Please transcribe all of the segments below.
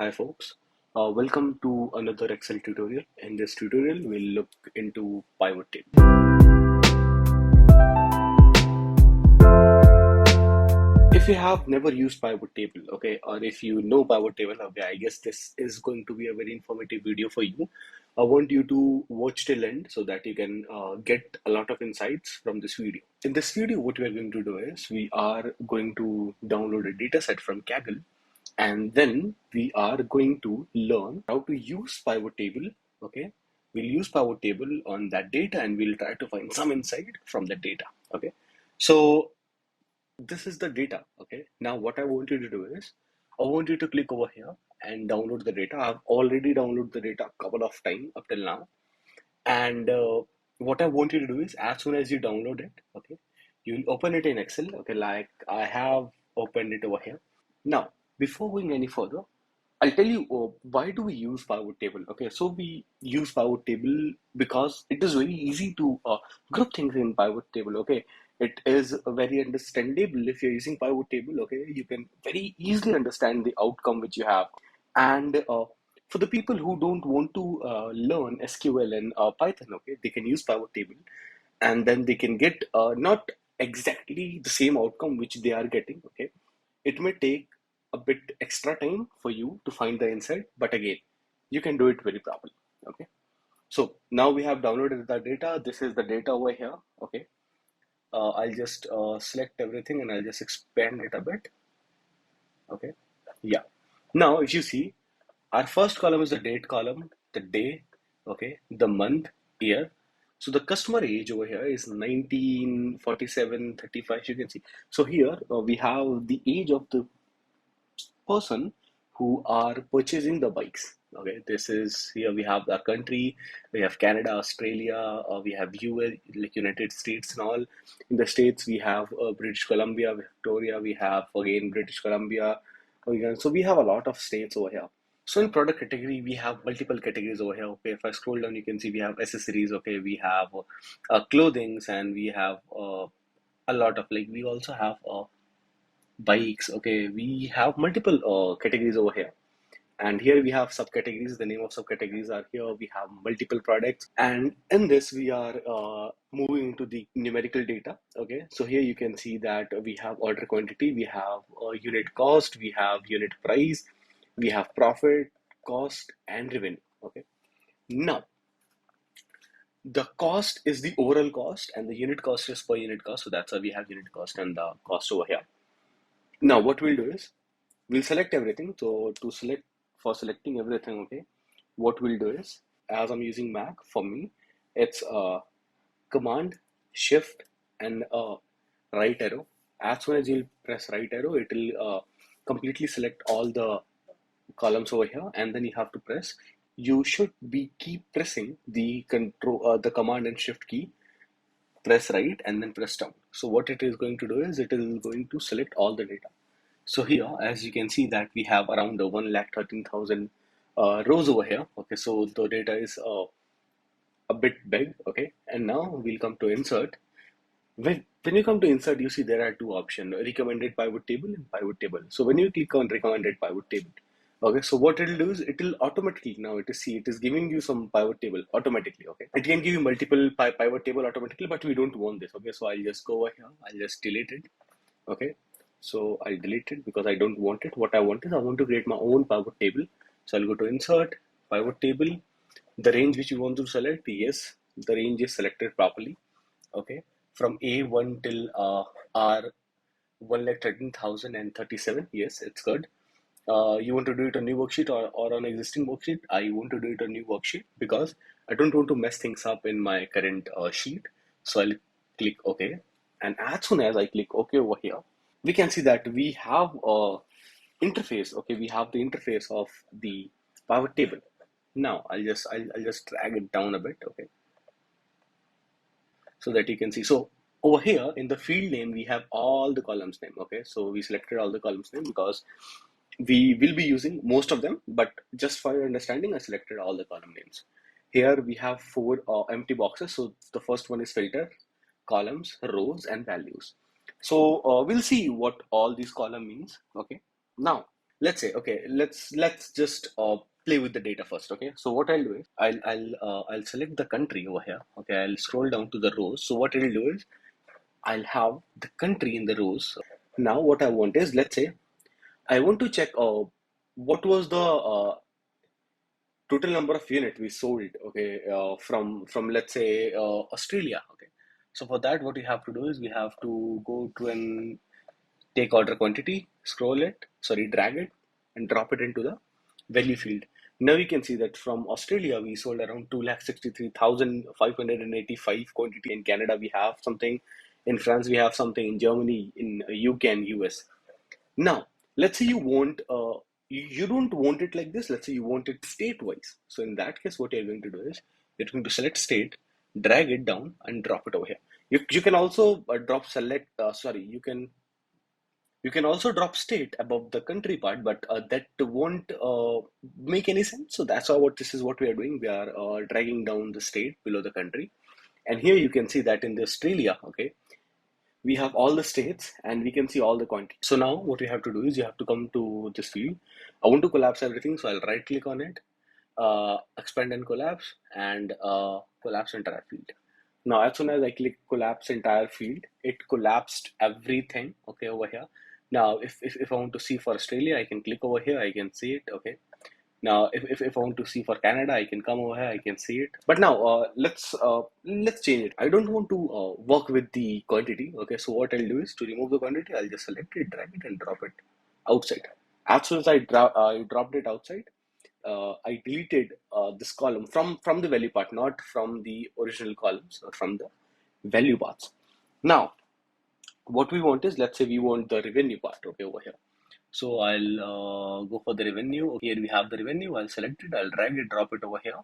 Hi folks, welcome to another Excel tutorial. In this tutorial, we'll look into pivot table. If you have never used pivot table, okay, or if you know pivot table, okay, I guess this is going to be a very informative video for you. I want you to watch till end so that you can get a lot of insights from this video. In this video, what we are going to do is we are going to download a data set from Kaggle, and then we are going to learn how to use pivot table. Okay, we'll use pivot table on that data and we'll try to find some insight from the data. Okay, so this is the data. Okay, now what I want you to do is I want you to click over here and download the data. I've already downloaded the data a couple of times up till now, and what I want you to do is as soon as you download it, okay, you'll open it in Excel. Okay, like I have opened it over here. Now, before going any further, I'll tell you why do we use pivot table. Okay, so we use pivot table because it is very easy to group things in pivot table. Okay, it is very understandable if you're using pivot table. Okay, you can very easily understand the outcome which you have, and for the people who don't want to learn SQL and Python, okay, they can use pivot table, and then they can get not exactly the same outcome which they are getting. Okay, it may take a bit extra time for you to find the insight, but again, you can do it very properly. Okay. So now we have downloaded the data. This is the data over here. Okay. I'll just select everything and I'll just expand it a bit. Okay. Yeah. Now, if you see, our first column is the date column, the day, okay, the month, year. So the customer age over here is 1947 35. You can see. So here we have the age of the person who are purchasing the bikes. Okay, this is here we have our country, we have Canada, Australia, we have US, like United States and all. In the States, we have British Columbia, Victoria, we have again British Columbia. So we have a lot of states over here. So in product category, we have multiple categories over here. Okay, if I scroll down, you can see we have accessories. Okay, we have clothings, and we have a lot of like we also have bikes. Okay, we have multiple categories over here, and here we have subcategories. The name of subcategories are here. We have multiple products, and in this we are moving into the numerical data. Okay, so here you can see that we have order quantity, we have unit cost, we have unit price, we have profit, cost, and revenue. Okay, now the cost is the overall cost and the unit cost is per unit cost, so that's why we have unit cost and the cost over here. Now what we'll do is we'll select everything. So to select, for selecting everything, okay, what we'll do is, as I'm using Mac, for me it's command shift and right arrow. As soon as you'll press right arrow, it will completely select all the columns over here, and then you have to press, you should be keep pressing the control the command and shift key, press right and then press down. So what it is going to do is it is going to select all the data. So here, as you can see that we have around 1,13,000 rows over here. Okay, so the data is a bit big. Okay, and now we'll come to insert. When you come to insert, you see there are two options: recommended pivot table and pivot table. So when you click on recommended pivot table, okay, so what it'll do is it'll automatically, now it is, see, it is giving you some pivot table automatically. Okay, it can give you multiple pivot table automatically, but we don't want this. Okay, so I'll just go over here, I'll just delete it. Okay, so I'll delete it because I don't want it. What I want is I want to create my own pivot table. So I'll go to insert, pivot table, the range which you want to select. Yes, the range is selected properly. Okay, from A1 till R 1,13,037. Yes, it's good. You want to do it on new worksheet or on existing worksheet? I want to do it on new worksheet because I don't want to mess things up in my current sheet. So I'll click OK. And as soon as I click OK over here, we can see that we have a interface. Okay, we have the interface of the pivot table. Now I'll just drag it down a bit. Okay, so that you can see. So over here in the field name, we have all the columns name. Okay, so we selected all the columns name because we will be using most of them, but just for your understanding, I selected all the column names. Here we have four empty boxes. So the first one is filter, columns, rows, and values. So we'll see what all these column means. Okay, now let's say, okay, let's just play with the data first. Okay, so what I'll do is I'll select the country over here. Okay, I'll scroll down to the rows. So what I'll do is I'll have the country in the rows. Now what I want is, let's say I want to check what was the total number of unit we sold, okay, from let's say Australia. Okay, so for that what we have to do is we have to go to and take order quantity, scroll it, sorry, drag it and drop it into the value field. Now you can see that from Australia we sold around 263,585 quantity. In Canada we have something, in France we have something, in Germany, in UK and US. Now, let's say you want, you don't want it like this. Let's say you want it state wise. So in that case, what you're going to do is you're going to select state, drag it down, and drop it over here. You can also drop select. Sorry, you can also drop state above the country part, but that won't make any sense. So that's how what this is what we are doing. We are dragging down the state below the country, and here you can see that in the Australia, okay, we have all the states and we can see all the quantity. So now what you have to do is you have to come to this field. I want to collapse everything, so I'll right click on it, expand and collapse, and collapse entire field. Now as soon as I click collapse entire field, it collapsed everything, okay, over here. Now if I want to see for Australia, I can click over here, I can see it, okay. Now, if I want to see for Canada, I can come over here, I can see it. But now, let's change it. I don't want to work with the quantity. Okay, so what I'll do is to remove the quantity, I'll just select it, drag it, and drop it outside. As soon as I dropped it outside, I deleted this column from the value part, not from the original columns, or from the value parts. Now, what we want is, let's say we want the revenue part, okay, over here. So I'll go for the revenue. Here we have the revenue. I'll select it. I'll drag it, drop it over here.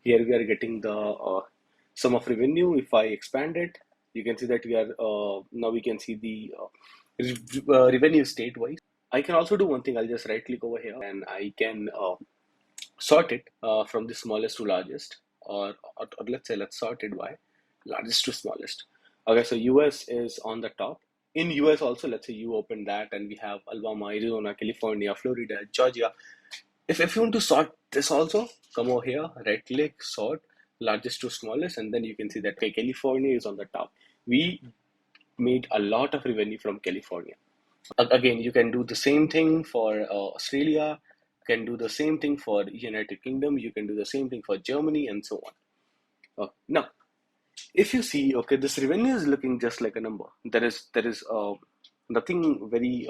Here we are getting the sum of revenue. If I expand it, you can see that we are now we can see the revenue state wise. I can also do one thing. I'll just right click over here and I can sort it from the smallest to largest, or let's say let's sort it by largest to smallest. Okay, so US is on the top. In US also, let's say you open that and we have Alabama, Arizona, California, Florida, Georgia. If you want to sort this also, come over here, right click, sort largest to smallest, and then you can see that, okay, California is on the top. We made a lot of revenue from California. Again, you can do the same thing for Australia, can do the same thing for United Kingdom, you can do the same thing for Germany, and so on. Now, if you see, okay, this revenue is looking just like a number. There is nothing very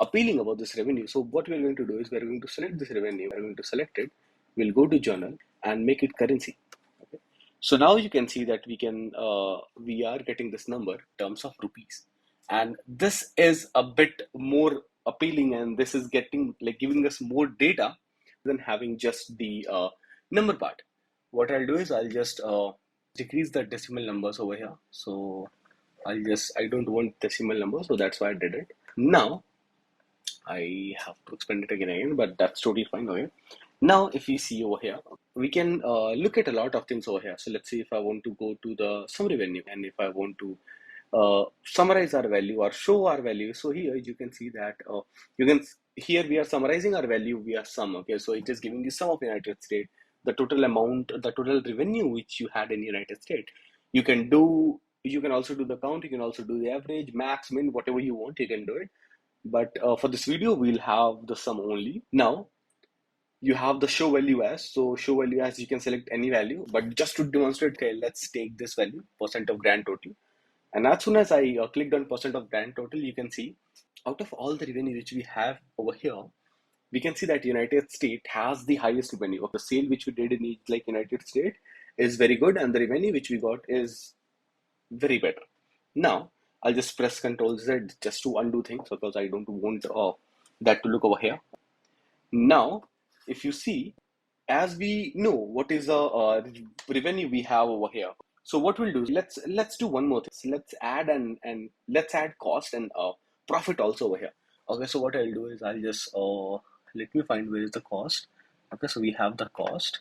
appealing about this revenue. So what we're going to do is we're going to select this revenue. We're going to select it. We'll go to journal and make it currency. Okay. So now you can see that we are getting this number in terms of rupees, and this is a bit more appealing, and this is getting like giving us more data than having just the number part. What I'll do is I'll just decrease the decimal numbers over here. So I don't want decimal numbers, so that's why I did it. Now I have to expand it again, but that's totally fine. Okay. Now, if you see over here, we can look at a lot of things over here. So let's say if I want to go to the summary value, and if I want to summarize our value or show our value. So here you can see that here we are summarizing our value via sum. Okay, so it is giving you sum of United States, the total amount, the total revenue which you had in United States. You can also do the count. You can also do the average, max, min, whatever you want. You can do it. But for this video, we'll have the sum only. Now, you have the show value as. So show value as, you can select any value, but just to demonstrate, okay, let's take this value, percent of grand total. And as soon as I clicked on percent of grand total, you can see out of all the revenue which we have over here, we can see that United States has the highest revenue. Of the sale which we did in each, like United States is very good, and the revenue which we got is very better. Now, I'll just press Ctrl Z just to undo things because I don't want that to look over here. Now, if you see, as we know what is the revenue we have over here, so what we'll do is let's do one more thing. Let's add and let's add cost and profit also over here. Okay, so what I'll do is I'll just let me find where is the cost. Okay, so we have the cost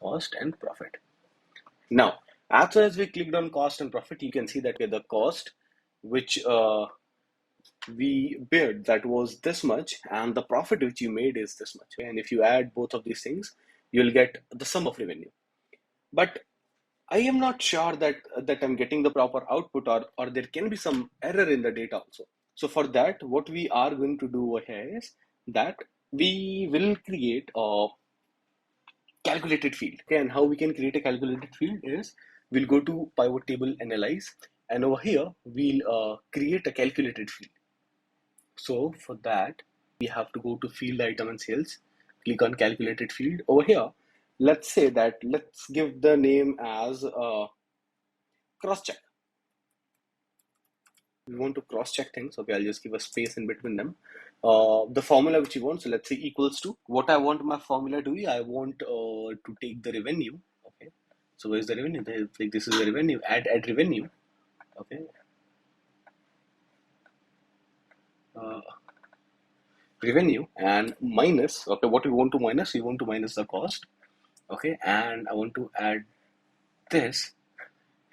and profit. Now, as soon as we clicked on cost and profit, you can see that the cost which we bid that was this much, and the profit which you made is this much. And if you add both of these things, you'll get the sum of revenue. But I am not sure that I'm getting the proper output, or there can be some error in the data also. So for that, what we are going to do over here is that we will create a calculated field. Okay, and how we can create a calculated field is we'll go to pivot table analyze, and over here we'll create a calculated field. So for that, we have to go to field item and sales, click on calculated field. Over here, let's say that let's give the name as cross check. We want to cross check things. Okay, I'll just give a space in between them. The formula which you want, so let's say equals to what I want my formula to be. I want to take the revenue. Okay, so where's the revenue? Like this is the revenue. Add revenue. Okay, uh, revenue and minus. Okay, what we want to minus? We want to minus the cost. Okay, and I want to add this.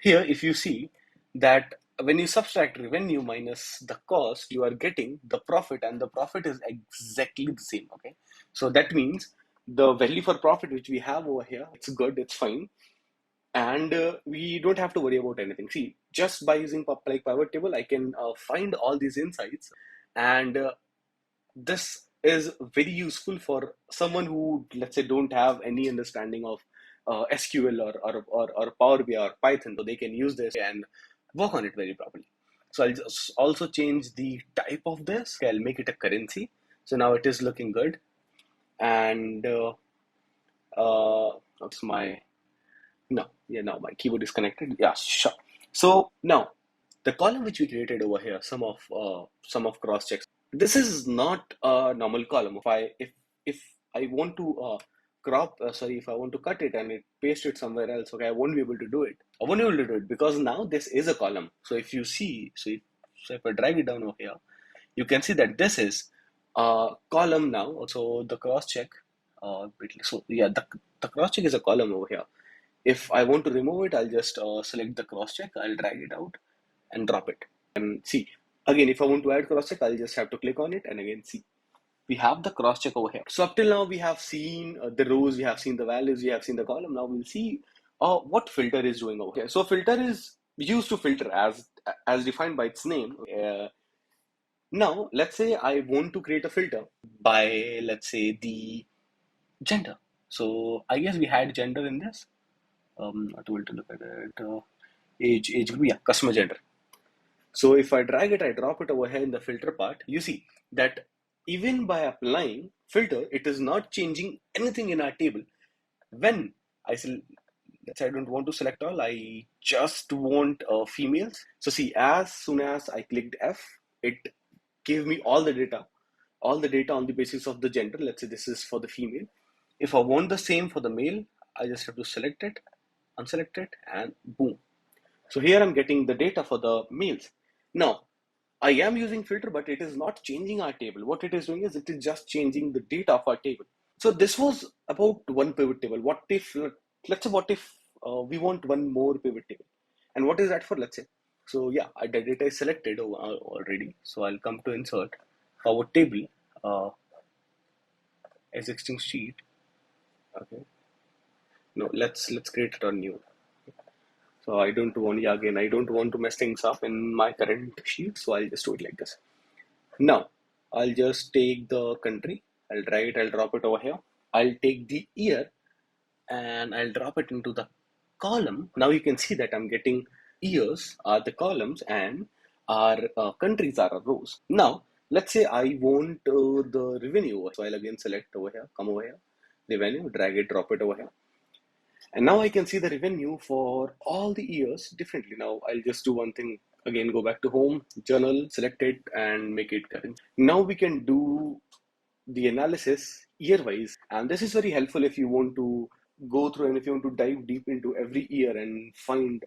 Here, if you see that when you subtract revenue minus the cost, you are getting the profit, and the profit is exactly the same. Okay, so that means the value for profit which we have over here, it's good, it's fine, and we don't have to worry about anything. See, just by using like pivot table, I can find all these insights, and this is very useful for someone who, let's say, don't have any understanding of SQL or Power BI or Python, so they can use this and work on it very properly. So I'll just also change the type of this. Okay, I'll make it a currency. So now it is looking good. And what's my no, yeah, now my keyboard is connected. Yeah, sure. So now the column which we created over here, some of cross checks. This is not a normal column. If I want to if I want to cut it and it paste it somewhere else, okay, I won't be able to do it. I won't be able to do it because now this is a column. So if you see, so if I drag it down over here, you can see that this is a column now. So the cross check, so yeah, the cross check is a column over here. If I want to remove it, I'll just select the cross check, I'll drag it out and drop it. And see, again, if I want to add cross check, I'll just have to click on it, and again, see, we have the cross check over here. So up till now, we have seen the rows, we have seen the values, we have seen the column. Now we'll see what filter is doing over here. So filter is used to filter as defined by its name. Now, let's say I want to create a filter by, let's say, the gender. So I guess we had gender in this. Not able to look at it. Age group, yeah, customer gender. So if I drag it, I drop it over here in the filter part, you see that even by applying filter, it is not changing anything in our table. When I select, let's say I don't want to select all, I just want females. So see, as soon as I clicked F, it gave me all the data on the basis of the gender. Let's say this is for the female. If I want the same for the male, I just have to select it, unselect it, and boom. So here I'm getting the data for the males. Now, I am using filter, but it is not changing our table. What it is doing is it is just changing the data of our table. So this was about one pivot table. Let's say, what if we want one more pivot table? And what is that for, let's say? So yeah, the data is selected already. So I'll come to insert pivot table, existing sheet. Okay. No, let's create it on new. So I don't want, yeah, again, I don't want to mess things up in my current sheet. So I'll just do it like this. Now, I'll just take the country, I'll drag it, I'll drop it over here. I'll take the year and I'll drop it into the column. Now you can see that I'm getting years are the columns and our countries are our rows. Now, let's say I want the revenue. So I'll again select over here, come over here, revenue, drag it, drop it over here. And now I can see the revenue for all the years differently. Now I'll just do one thing. Again, go back to home, journal, select it and make it current. Now we can do the analysis year wise. And this is very helpful if you want to go through and if you want to dive deep into every year and find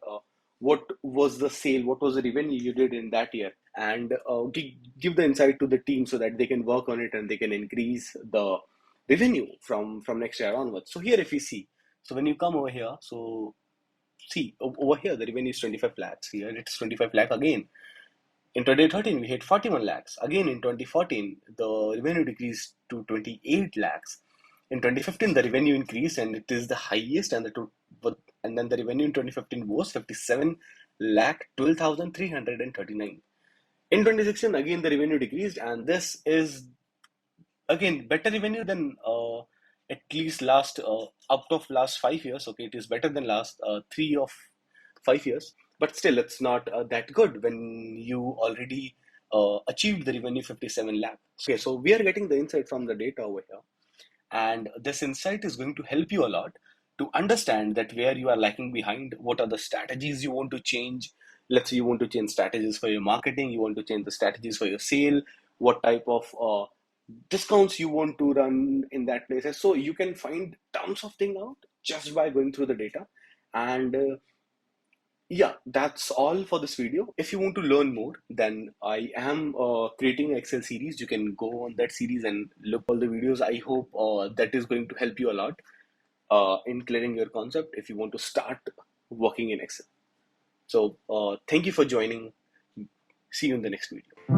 what was the sale, what was the revenue you did in that year, and give the insight to the team so that they can work on it and they can increase the revenue from next year onwards. So here, if you see, so when you come over here, so see over here the revenue is 25 lakhs. Here it's 25 lakh again. In 2013, we hit 41 lakhs. Again, in 2014, the revenue decreased to 28 lakhs. In 2015, the revenue increased and it is the highest, and then the revenue in 2015 was 57 lakh 12,339. In 2016, again the revenue decreased, and this is again better revenue than at least last out of last 5 years. Okay, it is better than last 3 of 5 years, but still it's not that good when you already achieved the revenue 57 lakh. Okay, so we are getting the insight from the data over here, and this insight is going to help you a lot to understand that where you are lacking behind, what are the strategies you want to change. Let's say you want to change strategies for your marketing, you want to change the strategies for your sale, what type of discounts you want to run in that place. So you can find tons of things out just by going through the data. And yeah, that's all for this video. If you want to learn more, then I am creating an Excel series. You can go on that series and look all the videos. I hope that is going to help you a lot in clearing your concept if you want to start working in Excel. So thank you for joining. See you in the next video.